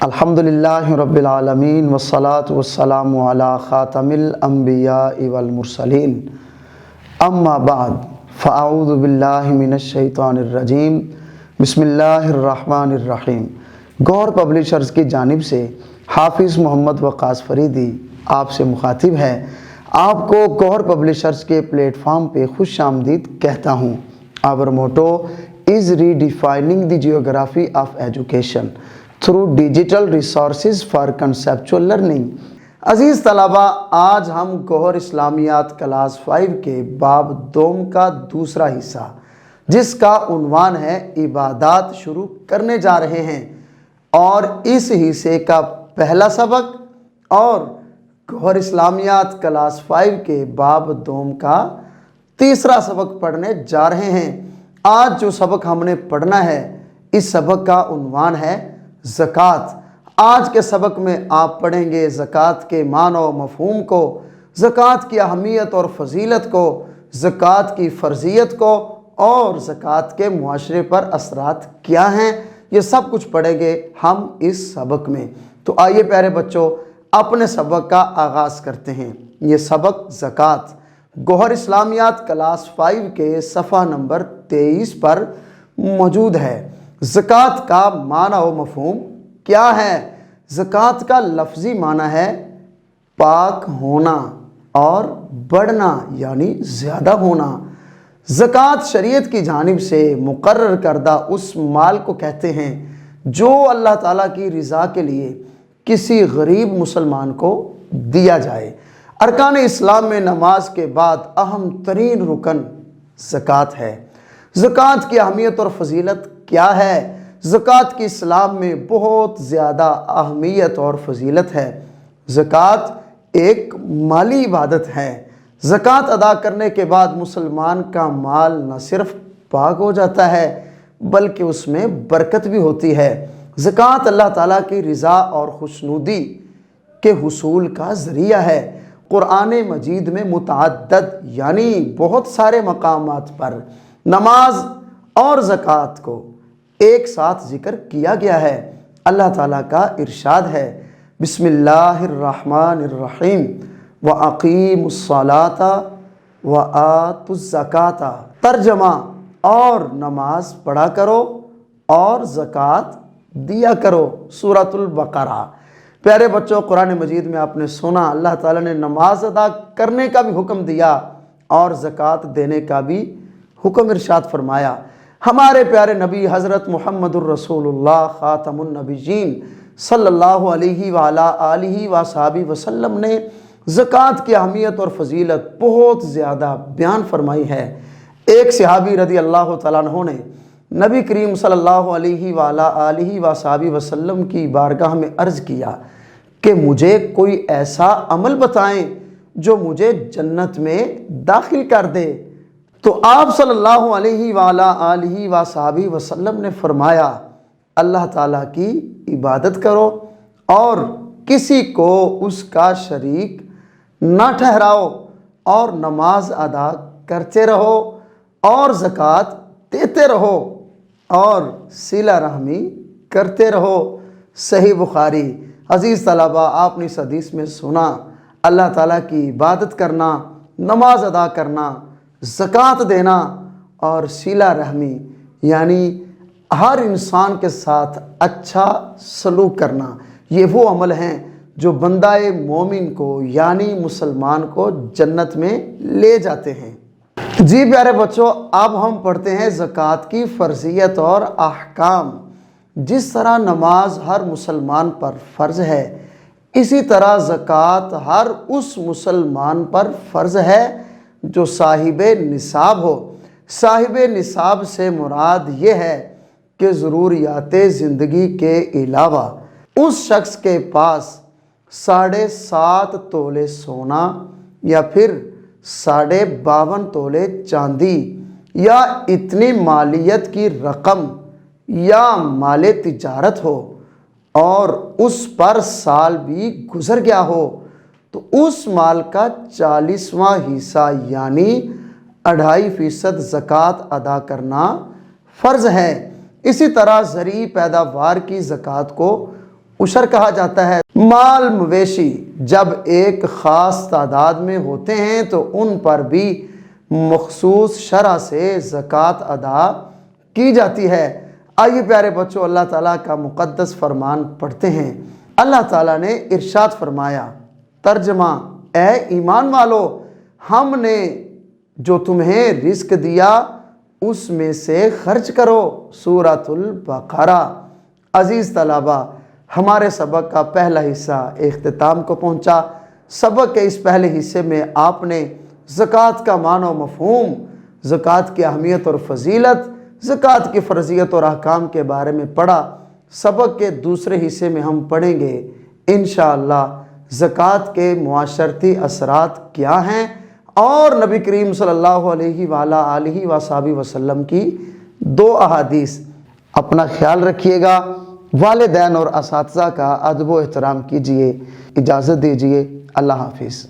الحمدللہ رب العالمین والصلاة والسلام علی خاتم الانبیاء والمرسلین اما بعد فاعوذ باللہ من الشیطان الرجیم بسم اللہ الرحمن الرحیم۔ گوہر پبلشرز کی جانب سے حافظ محمد وقاص فریدی آپ سے مخاطب ہے۔ آپ کو گوہر پبلشرز کے پلیٹ فارم پہ خوش آمدید کہتا ہوں۔ Our motto is redefining the geography of education through digital resources for conceptual learning۔ عزیز طلبہ، آج ہم گوہر اسلامیات کلاس 5 کے باب دوم کا دوسرا حصہ جس کا عنوان ہے عبادات شروع کرنے جا رہے ہیں، اور اس حصے کا پہلا سبق اور گوہر اسلامیات کلاس 5 کے باب دوم کا تیسرا سبق پڑھنے جا رہے ہیں۔ آج جو سبق ہم نے پڑھنا ہے، اس سبق کا عنوان ہے زکوٰۃ۔ آج کے سبق میں آپ پڑھیں گے زکوٰۃ کے معنی و مفہوم کو، زکوٰۃ کی اہمیت اور فضیلت کو، زکوٰۃ کی فرضیت کو، اور زکوٰۃ کے معاشرے پر اثرات کیا ہیں۔ یہ سب کچھ پڑھیں گے ہم اس سبق میں۔ تو آئیے پیارے بچوں، اپنے سبق کا آغاز کرتے ہیں۔ یہ سبق زکوٰۃ گوہر اسلامیات کلاس 5 کے صفحہ نمبر 23 پر موجود ہے۔ زکوٰۃ کا معنی و مفہوم کیا ہے؟ زکوٰۃ کا لفظی معنی ہے پاک ہونا اور بڑھنا، یعنی زیادہ ہونا۔ زکوٰۃ شریعت کی جانب سے مقرر کردہ اس مال کو کہتے ہیں جو اللہ تعالیٰ کی رضا کے لیے کسی غریب مسلمان کو دیا جائے۔ ارکان اسلام میں نماز کے بعد اہم ترین رکن زکوٰۃ ہے۔ زکوٰۃ کی اہمیت اور فضیلت کیا ہے؟ زکوٰۃ کی اسلام میں بہت زیادہ اہمیت اور فضیلت ہے۔ زکوٰۃ ایک مالی عبادت ہے۔ زکوٰۃ ادا کرنے کے بعد مسلمان کا مال نہ صرف پاک ہو جاتا ہے بلکہ اس میں برکت بھی ہوتی ہے۔ زکوٰۃ اللہ تعالیٰ کی رضا اور خوشنودی کے حصول کا ذریعہ ہے۔ قرآن مجید میں متعدد یعنی بہت سارے مقامات پر نماز اور زکوٰۃ کو ایک ساتھ ذکر کیا گیا ہے۔ اللہ تعالیٰ کا ارشاد ہے، بسم اللہ الرحمن الرحیم وَأَقِیمُوا الصَّلَاةَ وَآتُوا الزَّکَاةَ۔ ترجمہ، اور نماز پڑھا کرو اور زکوٰۃ دیا کرو۔ سورۃ البقرہ۔ پیارے بچوں، قرآن مجید میں آپ نے سنا اللہ تعالیٰ نے نماز ادا کرنے کا بھی حکم دیا اور زکوٰۃ دینے کا بھی حکم ارشاد فرمایا۔ ہمارے پیارے نبی حضرت محمد الرسول اللہ خاتم النبیین صلی اللہ علیہ وآلہ آلہ وصحبہ وسلم نے زکوٰۃ کی اہمیت اور فضیلت بہت زیادہ بیان فرمائی ہے۔ ایک صحابی رضی اللہ تعالیٰ عنہ نے نبی کریم صلی اللہ علیہ وآلہ آلہ وصحبہ وسلم کی بارگاہ میں عرض کیا کہ مجھے کوئی ایسا عمل بتائیں جو مجھے جنت میں داخل کر دے۔ تو آپ صلی اللہ علیہ وآلہ آلہ وصحبہ وسلم نے فرمایا، اللہ تعالیٰ کی عبادت کرو اور کسی کو اس کا شریک نہ ٹھہراؤ، اور نماز ادا کرتے رہو اور زکوٰۃ دیتے رہو اور صلہ رحمی کرتے رہو۔ صحیح بخاری۔ عزیز طلبہ، آپ نے اس حدیث میں سنا اللہ تعالیٰ کی عبادت کرنا، نماز ادا کرنا، زکوٰۃ دینا اور صلہ رحمی یعنی ہر انسان کے ساتھ اچھا سلوک کرنا، یہ وہ عمل ہیں جو بندہ مومن کو یعنی مسلمان کو جنت میں لے جاتے ہیں۔ جی پیارے بچوں، اب ہم پڑھتے ہیں زکوٰۃ کی فرضیت اور احکام۔ جس طرح نماز ہر مسلمان پر فرض ہے، اسی طرح زکوٰۃ ہر اس مسلمان پر فرض ہے جو صاحب نصاب ہو۔ صاحب نصاب سے مراد یہ ہے کہ ضروریات زندگی کے علاوہ اس شخص کے پاس 7.5 تولے سونا یا پھر 52.5 تولے چاندی یا اتنی مالیت کی رقم یا مال تجارت ہو اور اس پر سال بھی گزر گیا ہو تو اس مال کا 40واں حصہ یعنی 2.5% زکوٰۃ ادا کرنا فرض ہے۔ اسی طرح زرعی پیداوار کی زکوٰۃ کو عشر کہا جاتا ہے۔ مال مویشی جب ایک خاص تعداد میں ہوتے ہیں تو ان پر بھی مخصوص شرع سے زکوٰۃ ادا کی جاتی ہے۔ آئیے پیارے بچوں، اللہ تعالیٰ کا مقدس فرمان پڑھتے ہیں۔ اللہ تعالیٰ نے ارشاد فرمایا، ترجمہ: اے ایمان والو، ہم نے جو تمہیں رزق دیا اس میں سے خرچ کرو۔ سورۃ البقرہ۔ عزیز طلبہ، ہمارے سبق کا پہلا حصہ اختتام کو پہنچا۔ سبق کے اس پہلے حصے میں آپ نے زکوٰۃ کا معنی و مفہوم، زکوٰۃ کی اہمیت اور فضیلت، زکوٰۃ کی فرضیت اور احکام کے بارے میں پڑھا۔ سبق کے دوسرے حصے میں ہم پڑھیں گے انشاءاللہ زکوٰۃ کے معاشرتی اثرات کیا ہیں اور نبی کریم صلی اللہ علیہ وآلہ وصحبہ وسلم کی 2 احادیث۔ اپنا خیال رکھیے گا، والدین اور اساتذہ کا ادب و احترام کیجیے۔ اجازت دیجیے، اللہ حافظ۔